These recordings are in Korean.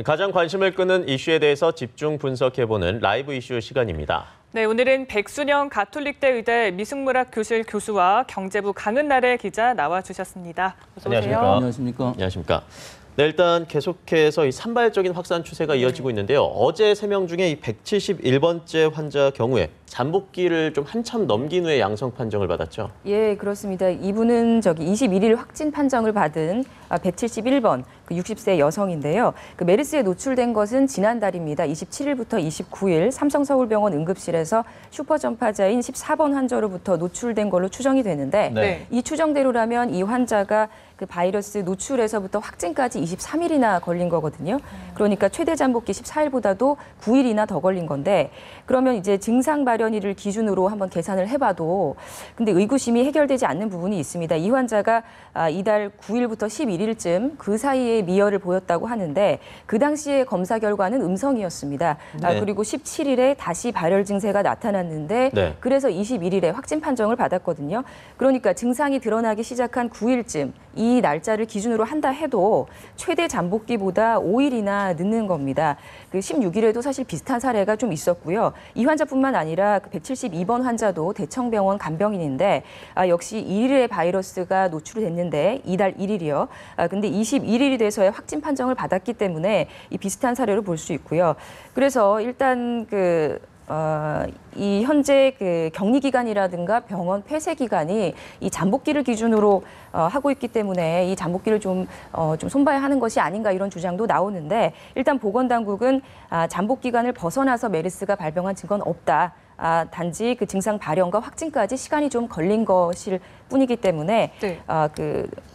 가장 관심을 끄는 이슈에 대해서 집중 분석해보는 라이브 이슈 시간입니다. 네, 오늘은 백순영 가톨릭대 의대 미승문학 교실 교수와 경제부 강은나래 기자 나와주셨습니다. 어서 오세요. 안녕하십니까. 안녕하십니까. 안녕하십니까. 네, 일단 계속해서 이 산발적인 확산 추세가 이어지고 있는데요. 어제 3명 중에 이 171번째 환자 경우에 잠복기를 좀 한참 넘긴 후에 양성 판정을 받았죠. 예, 그렇습니다. 이분은 21일 확진 판정을 받은 171번 그 60세 여성인데요. 그 메르스에 노출된 것은 지난달입니다. 27일부터 29일 삼성서울병원 응급실에서 슈퍼전파자인 14번 환자로부터 노출된 걸로 추정이 되는데 네. 이 추정대로라면 이 환자가 그 바이러스 노출에서부터 확진까지 23일이나 걸린 거거든요. 그러니까 최대 잠복기 14일보다도 9일이나 더 걸린 건데 그러면 이제 증상 발현일을 기준으로 한번 계산을 해봐도 근데 의구심이 해결되지 않는 부분이 있습니다. 이 환자가 이달 9일부터 11일쯤 그 사이에 미열을 보였다고 하는데 그 당시에 검사 결과는 음성이었습니다. 네. 그리고 17일에 다시 발열 증세가 나타났는데 네. 그래서 21일에 확진 판정을 받았거든요. 그러니까 증상이 드러나기 시작한 9일쯤 이 날짜를 기준으로 한다 해도 최대 잠복기보다 5일이나 늦는 겁니다. 그 16일에도 사실 비슷한 사례가 좀 있었고요. 이 환자뿐만 아니라 그 172번 환자도 대청병원 간병인인데 역시 1일에 바이러스가 노출됐는데 이달 1일이요. 근데 21일이 돼서야 확진 판정을 받았기 때문에 이 비슷한 사례로 볼 수 있고요. 그래서 일단 이 현재 그 격리 기간이라든가 병원 폐쇄 기간이 이 잠복기를 기준으로 하고 있기 때문에 이 잠복기를 좀 손봐야 하는 것이 아닌가 이런 주장도 나오는데 일단 보건당국은 잠복 기간을 벗어나서 메르스가 발병한 증거는 없다. 단지 그 증상 발현과 확진까지 시간이 좀 걸린 것일 뿐이기 때문에 네.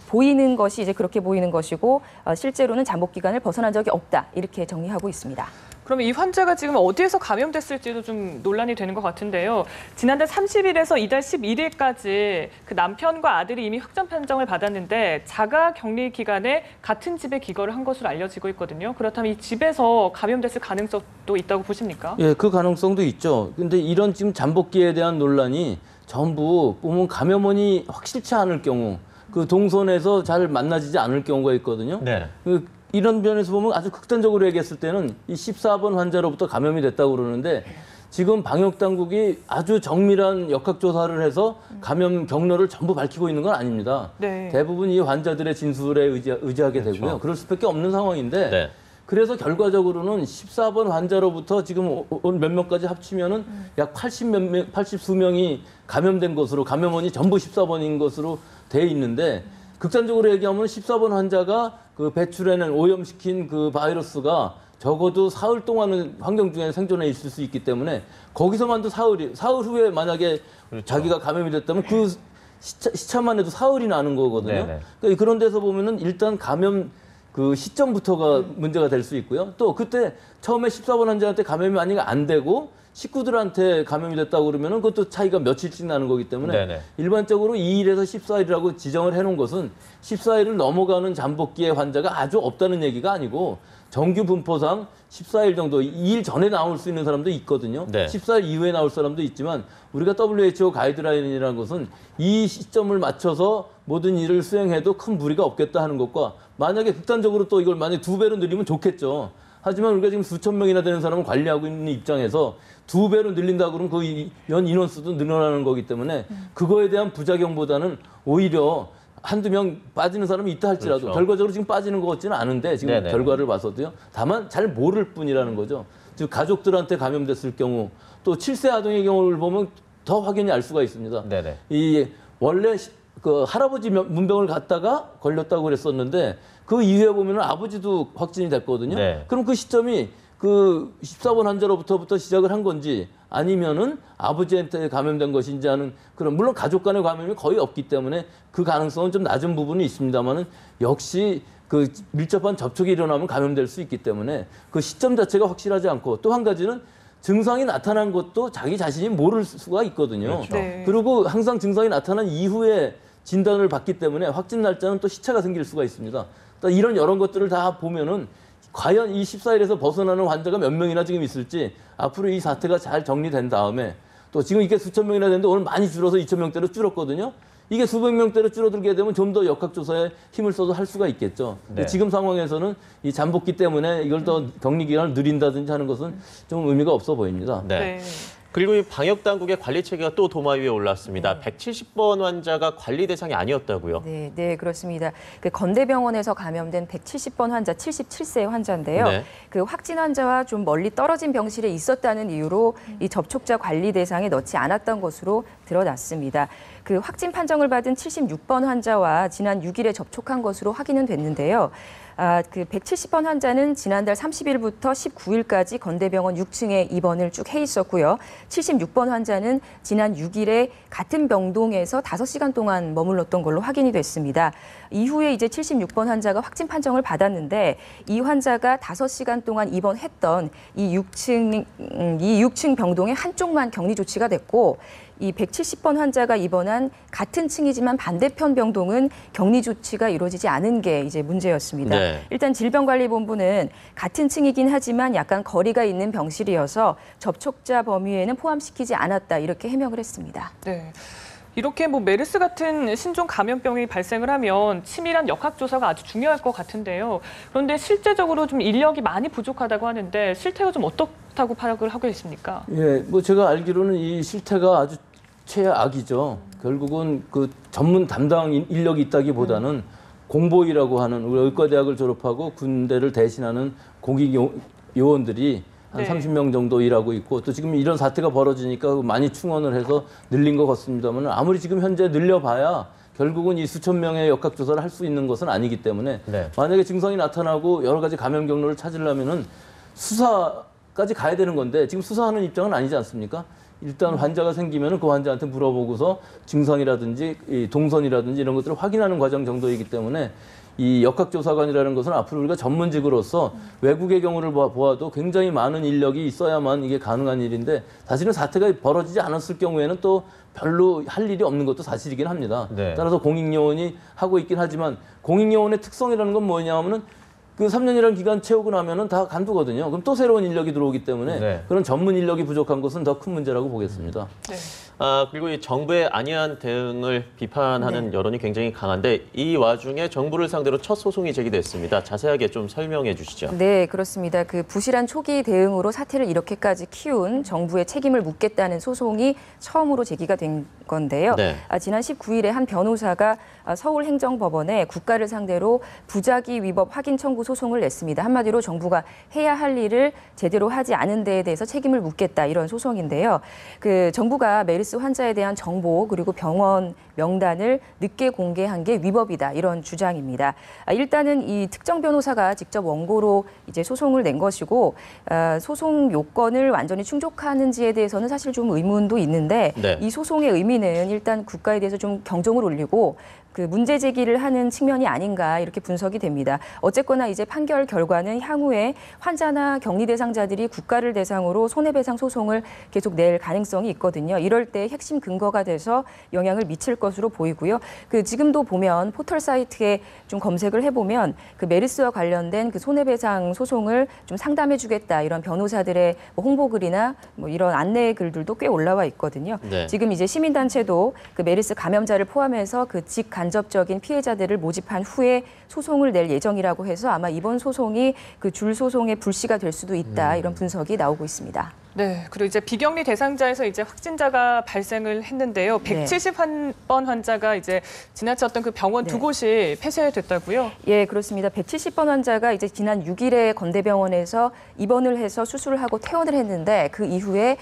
보이는 것이 이제 그렇게 보이는 것이고 실제로는 잠복 기간을 벗어난 적이 없다. 이렇게 정리하고 있습니다. 그러면 이 환자가 지금 어디에서 감염됐을지도 좀 논란이 되는 것 같은데요. 지난달 30일에서 이달 11일까지 그 남편과 아들이 이미 확진 판정을 받았는데 자가 격리 기간에 같은 집에 기거를 한 것으로 알려지고 있거든요. 그렇다면 이 집에서 감염됐을 가능성도 있다고 보십니까? 예, 그 가능성도 있죠. 근데 이런 지금 잠복기에 대한 논란이 전부 보면 감염원이 확실치 않을 경우, 그 동선에서 잘 만나지지 않을 경우가 있거든요. 네. 이런 면에서 보면 아주 극단적으로 얘기했을 때는 이 14번 환자로부터 감염이 됐다고 그러는데 지금 방역당국이 아주 정밀한 역학조사를 해서 감염 경로를 전부 밝히고 있는 건 아닙니다. 네. 대부분 이 환자들의 진술에 의지하게 그렇죠. 되고요. 그럴 수밖에 없는 상황인데 네. 그래서 결과적으로는 14번 환자로부터 지금 몇 명까지 합치면은 약 80수 명이 감염된 것으로 감염원이 전부 14번인 것으로 돼 있는데 극단적으로 얘기하면 14번 환자가 그 배출해낸 오염시킨 그 바이러스가 적어도 사흘 동안은 환경 중에 생존해 있을 수 있기 때문에 거기서만도 사흘 후에 만약에 그렇죠. 자기가 감염이 됐다면 그 시차만 해도 사흘이 나는 거거든요. 네네. 그러니까 그런 데서 보면은 일단 감염 그 시점부터가 문제가 될 수 있고요. 또 그때 처음에 14번 환자한테 감염이 만약에 안 되고 식구들한테 감염이 됐다고 그러면은 그것도 차이가 며칠씩 나는 거기 때문에 네네. 일반적으로 2일에서 14일이라고 지정을 해놓은 것은 14일을 넘어가는 잠복기의 환자가 아주 없다는 얘기가 아니고 정규 분포상 14일 정도, 2일 전에 나올 수 있는 사람도 있거든요. 네. 14일 이후에 나올 사람도 있지만 우리가 WHO 가이드라인이라는 것은 이 시점을 맞춰서 모든 일을 수행해도 큰 무리가 없겠다 하는 것과 만약에 극단적으로 또 이걸 만약에 2배로 늘리면 좋겠죠. 하지만 우리가 지금 수천 명이나 되는 사람을 관리하고 있는 입장에서 2배로 늘린다 그러면 그 연 인원수도 늘어나는 거기 때문에 그거에 대한 부작용보다는 오히려 한두 명 빠지는 사람이 있다 할지라도 그렇죠. 결과적으로 지금 빠지는 것 같지는 않은데 지금 네네. 결과를 봐서도요. 다만 잘 모를 뿐이라는 거죠. 즉 가족들한테 감염됐을 경우 또 7세 아동의 경우를 보면 더 확연히 알 수가 있습니다. 네네. 이 원래 그 할아버지 문병을 갖다가 걸렸다고 그랬었는데 그 이후에 보면은 아버지도 확진이 됐거든요. 네. 그럼 그 시점이 그 14번 환자로부터 시작을 한 건지 아니면은 아버지한테 감염된 것인지 하는 그런 물론 가족 간의 감염이 거의 없기 때문에 그 가능성은 좀 낮은 부분이 있습니다만은 역시 그 밀접한 접촉이 일어나면 감염될 수 있기 때문에 그 시점 자체가 확실하지 않고 또 한 가지는 증상이 나타난 것도 자기 자신이 모를 수가 있거든요. 그렇죠. 네. 그리고 항상 증상이 나타난 이후에 진단을 받기 때문에 확진 날짜는 또 시차가 생길 수가 있습니다. 이런 여러 것들을 다 보면은 과연 이 14일에서 벗어나는 환자가 몇 명이나 지금 있을지 앞으로 이 사태가 잘 정리된 다음에 또 지금 이게 수천 명이나 되는데 오늘 많이 줄어서 2천 명대로 줄었거든요. 이게 수백 명대로 줄어들게 되면 좀 더 역학조사에 힘을 써서 할 수가 있겠죠. 네. 지금 상황에서는 이 잠복기 때문에 이걸 더 격리 기간을 늘린다든지 하는 것은 좀 의미가 없어 보입니다. 네. 그리고 이 방역 당국의 관리 체계가 또 도마 위에 올랐습니다. 170번 환자가 관리 대상이 아니었다고요? 네, 네, 그렇습니다. 그 건대병원에서 감염된 170번 환자, 77세 환자인데요. 네. 그 확진 환자와 좀 멀리 떨어진 병실에 있었다는 이유로 이 접촉자 관리 대상에 넣지 않았던 것으로 드러났습니다. 그 확진 판정을 받은 76번 환자와 지난 6일에 접촉한 것으로 확인은 됐는데요. 그 170번 환자는 지난달 30일부터 19일까지 건대병원 6층에 입원을 쭉 해 있었고요. 76번 환자는 지난 6일에 같은 병동에서 5시간 동안 머물렀던 걸로 확인이 됐습니다. 이후에 이제 76번 환자가 확진 판정을 받았는데 이 환자가 5시간 동안 입원했던 이 6층 병동의 한쪽만 격리 조치가 됐고 이 170번 환자가 입원한 같은 층이지만 반대편 병동은 격리 조치가 이루어지지 않은 게 이제 문제였습니다. 네. 일단 질병관리본부는 같은 층이긴 하지만 약간 거리가 있는 병실이어서 접촉자 범위에는 포함시키지 않았다 이렇게 해명을 했습니다. 네. 이렇게 뭐 메르스 같은 신종 감염병이 발생을 하면 치밀한 역학조사가 아주 중요할 것 같은데요. 그런데 실제적으로 좀 인력이 많이 부족하다고 하는데 실태가 좀 어떻다고 파악을 하고 있습니까? 예, 뭐 제가 알기로는 이 실태가 아주 최악이죠. 결국은 그 전문 담당 인력이 있다기보다는 공보위라고 하는 우리 의과대학을 졸업하고 군대를 대신하는 공익 요원들이 한 네. 30명 정도 일하고 있고 또 지금 이런 사태가 벌어지니까 많이 충원을 해서 늘린 것 같습니다만 아무리 지금 현재 늘려봐야 결국은 이 수천 명의 역학조사를 할 수 있는 것은 아니기 때문에 네. 만약에 증상이 나타나고 여러 가지 감염 경로를 찾으려면은 수사까지 가야 되는 건데 지금 수사하는 입장은 아니지 않습니까? 일단 환자가 생기면은 그 환자한테 물어보고서 증상이라든지 이 동선이라든지 이런 것들을 확인하는 과정 정도이기 때문에 이 역학조사관이라는 것은 앞으로 우리가 전문직으로서 외국의 경우를 보아도 굉장히 많은 인력이 있어야만 이게 가능한 일인데 사실은 사태가 벌어지지 않았을 경우에는 또 별로 할 일이 없는 것도 사실이긴 합니다. 네. 따라서 공익요원이 하고 있긴 하지만 공익요원의 특성이라는 건 뭐냐 하면은 그 3년이라는 기간 채우고 나면은 다 간두거든요. 그럼 또 새로운 인력이 들어오기 때문에 네. 그런 전문 인력이 부족한 것은 더 큰 문제라고 보겠습니다. 네. 그리고 이 정부의 안이한 대응을 비판하는 여론이 굉장히 강한데 이 와중에 정부를 상대로 첫 소송이 제기됐습니다. 자세하게 좀 설명해 주시죠. 네, 그렇습니다. 그 부실한 초기 대응으로 사태를 이렇게까지 키운 정부의 책임을 묻겠다는 소송이 처음으로 제기가 된 건데요. 네. 지난 19일에 한 변호사가 서울행정법원에 국가를 상대로 부작위 위법 확인 청구 소송을 냈습니다. 한마디로 정부가 해야 할 일을 제대로 하지 않은 데에 대해서 책임을 묻겠다 이런 소송인데요. 그 정부가 메르스 환자에 대한 정보 그리고 병원 명단을 늦게 공개한 게 위법이다 이런 주장입니다. 일단은 이 특정 변호사가 직접 원고로 이제 소송을 낸 것이고 소송 요건을 완전히 충족하는지에 대해서는 사실 좀 의문도 있는데 네. 이 소송의 의미는 일단 국가에 대해서 좀 경종을 울리고 그 문제 제기를 하는 측면이 아닌가 이렇게 분석이 됩니다. 어쨌거나 이제 판결 결과는 향후에 환자나 격리 대상자들이 국가를 대상으로 손해배상 소송을 계속 낼 가능성이 있거든요. 이럴 때 핵심 근거가 돼서 영향을 미칠 것으로 보이고요. 그 지금도 보면 포털 사이트에 좀 검색을 해보면 그 메르스와 관련된 그 손해배상 소송을 좀 상담해주겠다 이런 변호사들의 뭐 홍보글이나 뭐 이런 안내 글들도 꽤 올라와 있거든요. 네. 지금 이제 시민단체도 그 메르스 감염자를 포함해서 그 직간접적인 피해자들을 모집한 후에 소송을 낼 예정이라고 해서 아마 이번 소송이 그 줄 소송의 불씨가 될 수도 있다 이런 분석이 나오고 있습니다. 네, 그리고 이제 비격리 대상자에서 이제 확진자가 발생을 했는데요. 170번 환자가 이제 지나쳤던 그 병원 두 곳이 폐쇄됐다고요? 예, 그렇습니다. 170번 환자가 이제 지난 6일에 건대병원에서 입원을 해서 수술을 하고 퇴원을 했는데 그 이후에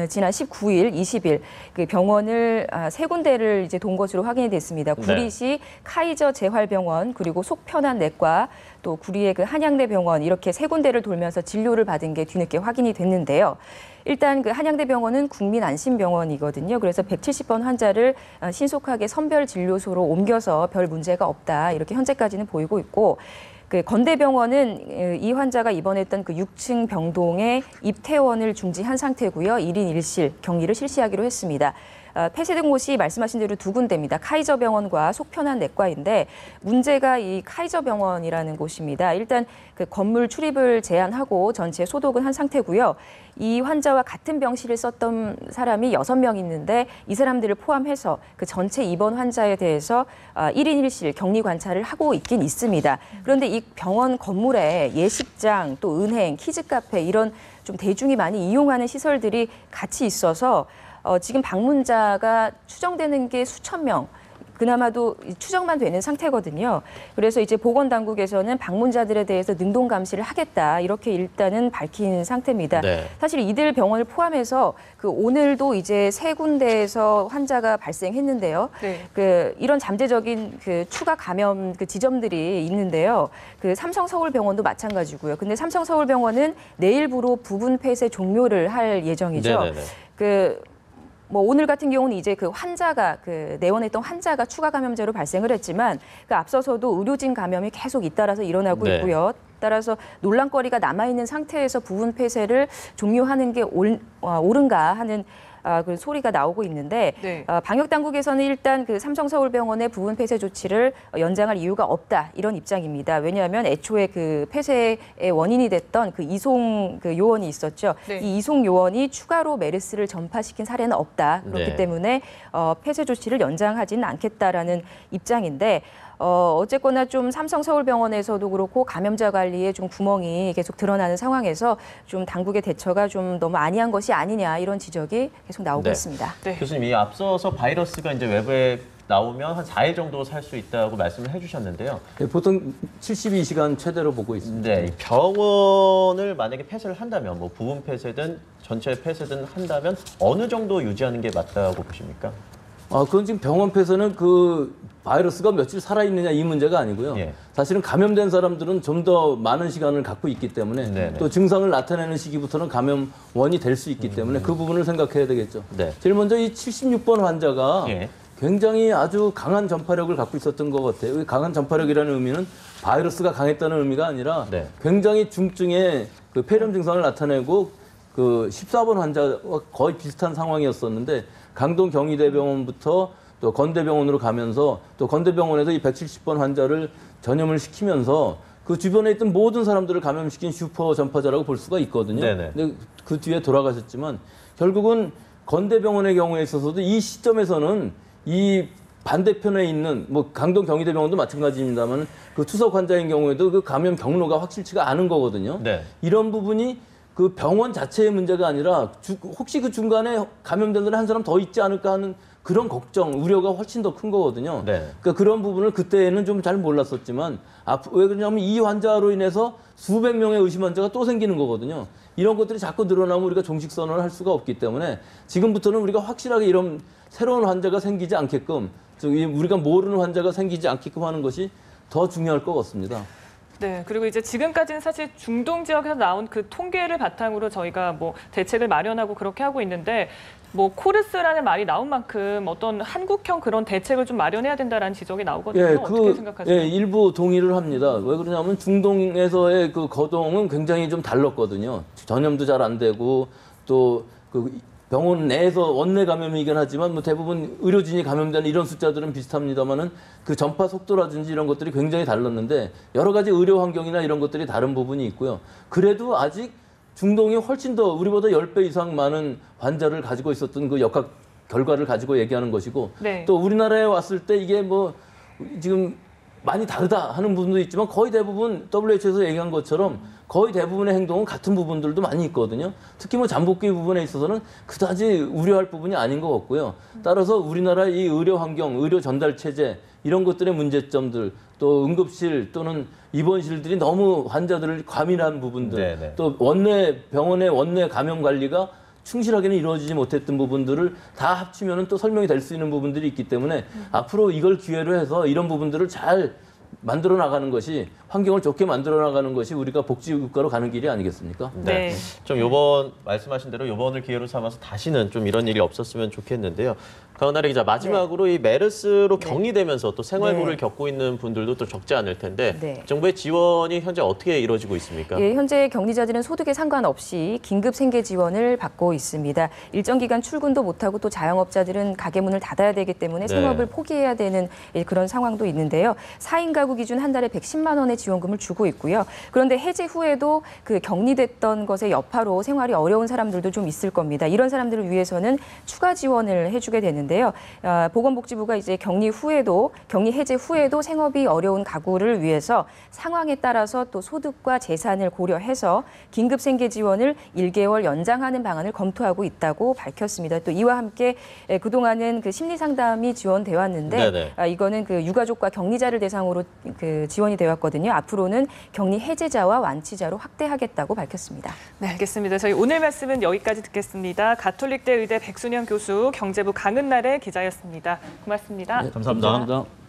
지난 19일, 20일 그 병원을 세 군데를 이제 돈 것으로 확인이 됐습니다. 구리시 카이저 재활병원 그리고 속편한내과 또 구리의 그 한양대병원 이렇게 세 군데를 돌면서 진료를 받은 게 뒤늦게 확인이 됐는데요. 일단 그 한양대병원은 국민안심병원이거든요. 그래서 170번 환자를 신속하게 선별진료소로 옮겨서 별 문제가 없다 이렇게 현재까지는 보이고 있고 그 건대병원은 이 환자가 입원했던 그 6층 병동에 입퇴원을 중지한 상태고요. 1인 1실 격리를 실시하기로 했습니다. 폐쇄된 곳이 말씀하신 대로 두 군데입니다. 카이저 병원과 속편한 내과인데 문제가 이 카이저 병원이라는 곳입니다. 일단 그 건물 출입을 제한하고 전체 소독은 한 상태고요. 이 환자와 같은 병실을 썼던 사람이 6명 있는데 이 사람들을 포함해서 그 전체 입원 환자에 대해서 1인 1실 격리 관찰을 하고 있긴 있습니다. 그런데 이 병원 건물에 예식장, 또 은행, 키즈카페 이런 좀 대중이 많이 이용하는 시설들이 같이 있어서 지금 방문자가 추정되는 게 수천 명. 그나마도 추정만 되는 상태거든요. 그래서 이제 보건당국에서는 방문자들에 대해서 능동 감시를 하겠다 이렇게 일단은 밝힌 상태입니다. 네. 사실 이들 병원을 포함해서 그 오늘도 이제 3군데에서 환자가 발생했는데요. 네. 그 이런 잠재적인 그 추가 감염 그 지점들이 있는데요. 그 삼성서울병원도 마찬가지고요. 근데 삼성서울병원은 내일부로 부분 폐쇄 종료를 할 예정이죠. 네네네. 뭐 오늘 같은 경우는 이제 그 환자가 그 내원했던 환자가 추가 감염자로 발생을 했지만 그 앞서서도 의료진 감염이 계속 잇따라서 일어나고 네. 있고요. 따라서 논란거리가 남아있는 상태에서 부분 폐쇄를 종료하는 게 옳은가 하는 그 소리가 나오고 있는데 네. 방역 당국에서는 일단 그 삼성서울병원의 부분 폐쇄 조치를 연장할 이유가 없다 이런 입장입니다. 왜냐하면 애초에 그 폐쇄의 원인이 됐던 그 이송 그 요원이 있었죠. 네. 이 이송 요원이 추가로 메르스를 전파시킨 사례는 없다. 그렇기 네. 때문에 폐쇄 조치를 연장하지는 않겠다라는 입장인데. 어쨌거나 좀 삼성서울병원에서도 그렇고 감염자 관리에 좀 구멍이 계속 드러나는 상황에서 좀 당국의 대처가 좀 너무 안이한 것이 아니냐 이런 지적이 계속 나오고 네. 있습니다. 네. 교수님, 이 앞서서 바이러스가 이제 외부에 나오면 한 4일 정도 살 수 있다고 말씀을 해주셨는데요. 네, 보통 72시간 최대로 보고 있습니다. 네, 이 병원을 만약에 폐쇄를 한다면, 뭐 부분 폐쇄든 전체 폐쇄든 한다면 어느 정도 유지하는 게 맞다고 보십니까? 그건 지금 병원 폐쇄는 그 바이러스가 며칠 살아있느냐 이 문제가 아니고요. 예. 사실은 감염된 사람들은 좀 더 많은 시간을 갖고 있기 때문에 네네. 또 증상을 나타내는 시기부터는 감염원이 될 수 있기 때문에 그 부분을 생각해야 되겠죠. 네. 제일 먼저 이 76번 환자가 예. 굉장히 아주 강한 전파력을 갖고 있었던 것 같아요. 이 강한 전파력이라는 의미는 바이러스가 강했다는 의미가 아니라 네. 굉장히 중증의 그 폐렴 증상을 나타내고 그 14번 환자와 거의 비슷한 상황이었었는데 강동 경희대병원부터 또 건대병원으로 가면서 또 건대병원에서 이 170번 환자를 전염을 시키면서 그 주변에 있던 모든 사람들을 감염시킨 슈퍼 전파자라고 볼 수가 있거든요. 네네. 근데 그 뒤에 돌아가셨지만 결국은 건대병원의 경우에 있어서도 이 시점에서는 이 반대편에 있는 뭐 강동 경희대병원도 마찬가지입니다만 그 투석 환자인 경우에도 그 감염 경로가 확실치가 않은 거거든요. 네. 이런 부분이 그 병원 자체의 문제가 아니라 혹시 그 중간에 감염된 사람 한 사람 더 있지 않을까 하는 그런 걱정, 우려가 훨씬 더 큰 거거든요. 네. 그러니까 그런 부분을 그때는 좀 잘 몰랐었지만 왜 그러냐면 이 환자로 인해서 수백 명의 의심 환자가 또 생기는 거거든요. 이런 것들이 자꾸 늘어나면 우리가 종식 선언을 할 수가 없기 때문에 지금부터는 우리가 확실하게 이런 새로운 환자가 생기지 않게끔 우리가 모르는 환자가 생기지 않게끔 하는 것이 더 중요할 것 같습니다. 네, 그리고 이제 지금까지는 사실 중동 지역에서 나온 그 통계를 바탕으로 저희가 뭐 대책을 마련하고 그렇게 하고 있는데 뭐 코르스라는 말이 나온 만큼 어떤 한국형 그런 대책을 좀 마련해야 된다라는 지적이 나오거든요. 어떻게 생각하세요? 예, 일부 동의를 합니다. 왜 그러냐면 중동에서의 그 거동은 굉장히 좀 달랐거든요. 전염도 잘 안 되고 또 그 병원 내에서 원내 감염이긴 하지만 뭐 대부분 의료진이 감염되는 이런 숫자들은 비슷합니다만은 그 전파 속도라든지 이런 것들이 굉장히 달랐는데 여러 가지 의료 환경이나 이런 것들이 다른 부분이 있고요. 그래도 아직 중동이 훨씬 더 우리보다 10배 이상 많은 환자를 가지고 있었던 그 역학 결과를 가지고 얘기하는 것이고 네. 또 우리나라에 왔을 때 이게 뭐 지금 많이 다르다 하는 부분도 있지만 거의 대부분 WHO에서 얘기한 것처럼 거의 대부분의 행동은 같은 부분들도 많이 있거든요. 특히 뭐 잠복기 부분에 있어서는 그다지 우려할 부분이 아닌 것 같고요. 따라서 우리나라의 이 의료 환경, 의료 전달 체제 이런 것들의 문제점들 또 응급실 또는 입원실들이 너무 환자들을 과민한 부분들 네네. 또 원내 병원의 원내 감염 관리가 충실하게는 이루어지지 못했던 부분들을 다 합치면 또 설명이 될 수 있는 부분들이 있기 때문에 앞으로 이걸 기회로 해서 이런 부분들을 잘 만들어 나가는 것이 환경을 좋게 만들어 나가는 것이 우리가 복지국가로 가는 길이 아니겠습니까? 네. 좀 요번 말씀하신 대로 요번을 기회로 삼아서 다시는 좀 이런 일이 없었으면 좋겠는데요. 강은하리 기자, 마지막으로 이 메르스로 네. 격리되면서 또 생활고를 네. 겪고 있는 분들도 또 적지 않을 텐데 네. 정부의 지원이 현재 어떻게 이루어지고 있습니까? 예, 현재 격리자들은 소득에 상관없이 긴급 생계 지원을 받고 있습니다. 일정 기간 출근도 못하고 또 자영업자들은 가게 문을 닫아야 되기 때문에 네. 생업을 포기해야 되는 그런 상황도 있는데요. 4인 가구 기준 한 달에 110만 원의 지원금을 주고 있고요. 그런데 해제 후에도 그 격리됐던 것의 여파로 생활이 어려운 사람들도 좀 있을 겁니다. 이런 사람들을 위해서는 추가 지원을 해주게 되는데요. 보건복지부가 이제 격리 해제 후에도 생업이 어려운 가구를 위해서 상황에 따라서 또 소득과 재산을 고려해서 긴급 생계 지원을 1개월 연장하는 방안을 검토하고 있다고 밝혔습니다. 또 이와 함께 그동안은 그 심리 상담이 지원되어 왔는데 네네. 이거는 그 유가족과 격리자를 대상으로 그 지원이 되어 왔거든요. 앞으로는 격리 해제자와 완치자로 확대하겠다고 밝혔습니다. 네, 알겠습니다. 저희 오늘 말씀은 여기까지 듣겠습니다. 가톨릭대 의대 백순영 교수, 경제부 강은날의 기자였습니다. 고맙습니다. 감사합니다.